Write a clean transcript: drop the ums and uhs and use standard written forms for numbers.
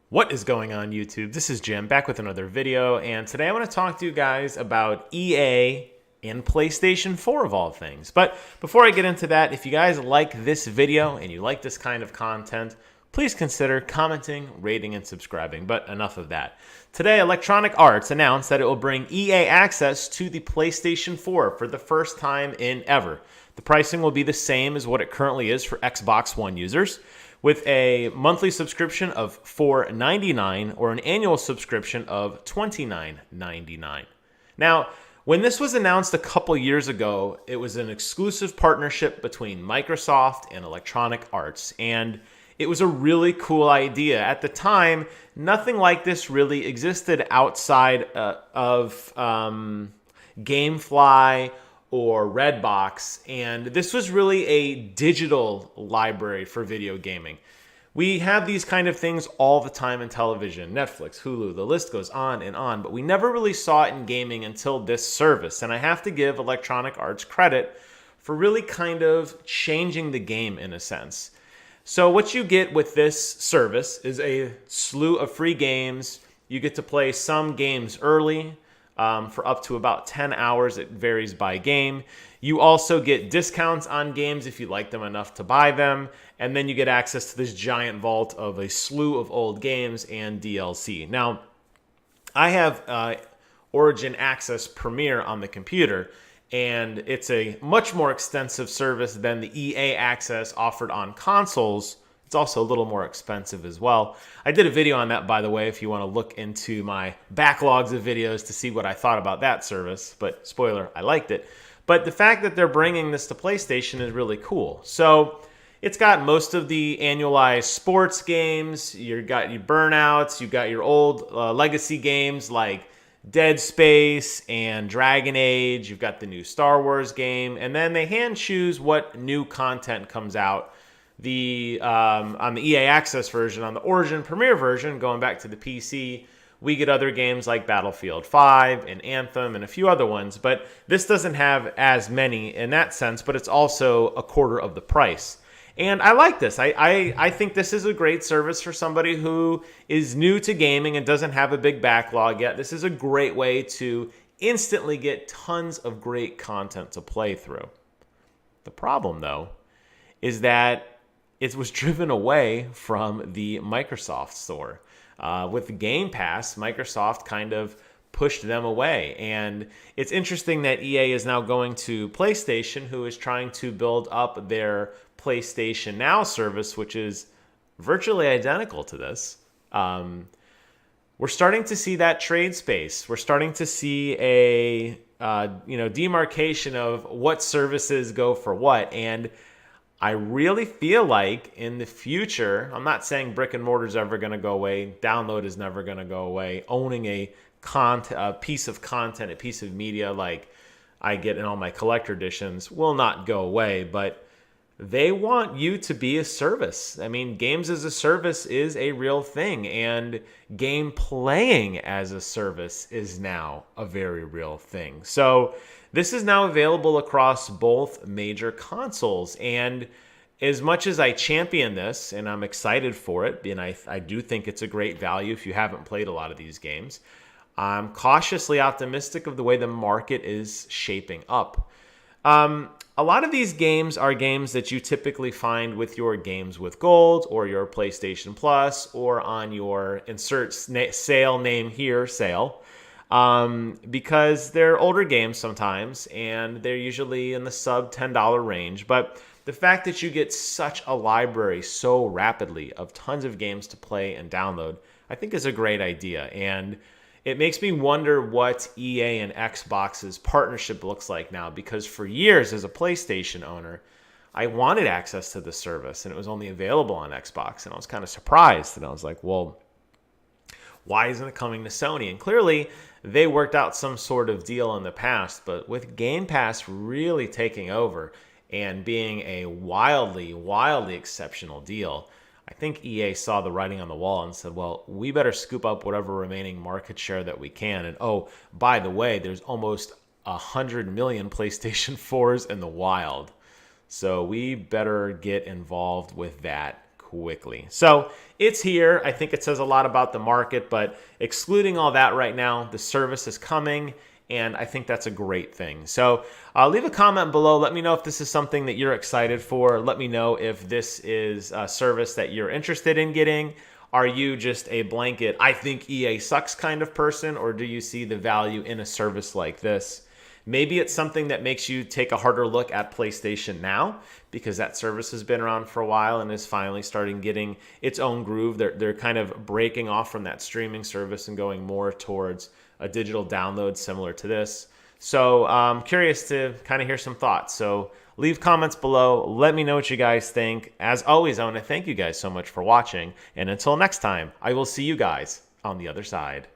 What is going on, YouTube? This is Jim back with another video, and today I want to talk to you guys about EA and PlayStation 4 of all things. But before I get into that, if you guys like this video and you like this kind of content, please consider commenting, rating, and subscribing. But enough of that. Today, Electronic Arts announced that it will bring EA access to the PlayStation 4 for the first time in ever. The pricing will be the same as what it currently is for Xbox One users, with a monthly subscription of $4.99 or an annual subscription of $29.99. Now, when this was announced a couple years ago, it was an exclusive partnership between Microsoft and Electronic Arts, and it was a really cool idea. At the time, nothing like this really existed outside of GameFly or Redbox, and this was really a digital library for video gaming. We have these kind of things all the time in television, Netflix, Hulu, the list goes on, but we never really saw it in gaming until this service. And I have to give Electronic Arts credit for really kind of changing the game in a sense. So what you get with this service is a slew of free games. You get to play some games early, for up to about 10 hours. It varies by game. You also get discounts on games if you like them enough to buy them. And then you get access to this giant vault of a slew of old games and DLC. Now, I have Origin Access Premier on the computer, and it's a much more extensive service than the EA Access offered on consoles. It's also a little more expensive as well. I did a video on that, by the way, if you want to look into my backlogs of videos to see what I thought about that service. But spoiler, I liked it. But the fact that they're bringing this to PlayStation is really cool. So it's got most of the annualized sports games. You've got your Burnouts. You've got your old legacy games like Dead Space and Dragon Age. You've got the new Star Wars game. And then they hand choose what new content comes out. On the EA Access version, on the Origin Premier version, going back to the PC, we get other games like Battlefield 5 and Anthem and a few other ones, but this doesn't have as many in that sense, but it's also a quarter of the price. And I like this. I think this is a great service for somebody who is new to gaming and doesn't have a big backlog yet. This is a great way to instantly get tons of great content to play through. The problem, though, is that it was driven away from the Microsoft store. With the Game Pass, Microsoft kind of pushed them away. And it's interesting that EA is now going to PlayStation, who is trying to build up their PlayStation Now service, which is virtually identical to this. We're starting to see that trade space. We're starting to see a demarcation of what services go for what. And I really feel like in the future, I'm not saying brick and mortar is ever going to go away. Download is never going to go away. Owning a piece of content, a piece of media like I get in all my collector editions will not go away. But they want you to be a service. I mean, games as a service is a real thing. And game playing as a service is now a very real thing. So this is now available across both major consoles. And as much as I champion this, and I'm excited for it, and I do think it's a great value if you haven't played a lot of these games, I'm cautiously optimistic of the way the market is shaping up. A lot of these games are games that you typically find with your Games with Gold or your PlayStation Plus or on your insert sale name here sale. Because they're older games sometimes, and they're usually in the sub $10 range. But the fact that you get such a library so rapidly of tons of games to play and download, I think is a great idea. And it makes me wonder what EA and Xbox's partnership looks like now, because for years as a PlayStation owner, I wanted access to the service, and it was only available on Xbox. And I was kind of surprised, and I was like, well, why isn't it coming to Sony? And clearly, they worked out some sort of deal in the past, but with Game Pass really taking over and being a wildly, wildly exceptional deal, I think EA saw the writing on the wall and said, well, we better scoop up whatever remaining market share that we can. And oh, by the way, there's almost 100 million PlayStation 4s in the wild. So we better get involved with that quickly. So it's here. I think it says a lot about the market, but excluding all that right now, the service is coming, and I think that's a great thing. So leave a comment below. Let me know if this is something that you're excited for. Let me know if this is a service that you're interested in getting. Are you just a blanket, I think EA sucks kind of person, or do you see the value in a service like this? Maybe it's something that makes you take a harder look at PlayStation Now, because that service has been around for a while and is finally starting getting its own groove. They're kind of breaking off from that streaming service and going more towards a digital download similar to this. So I'm curious to kind of hear some thoughts. So leave comments below. Let me know what you guys think. As always, I want to thank you guys so much for watching. And until next time, I will see you guys on the other side.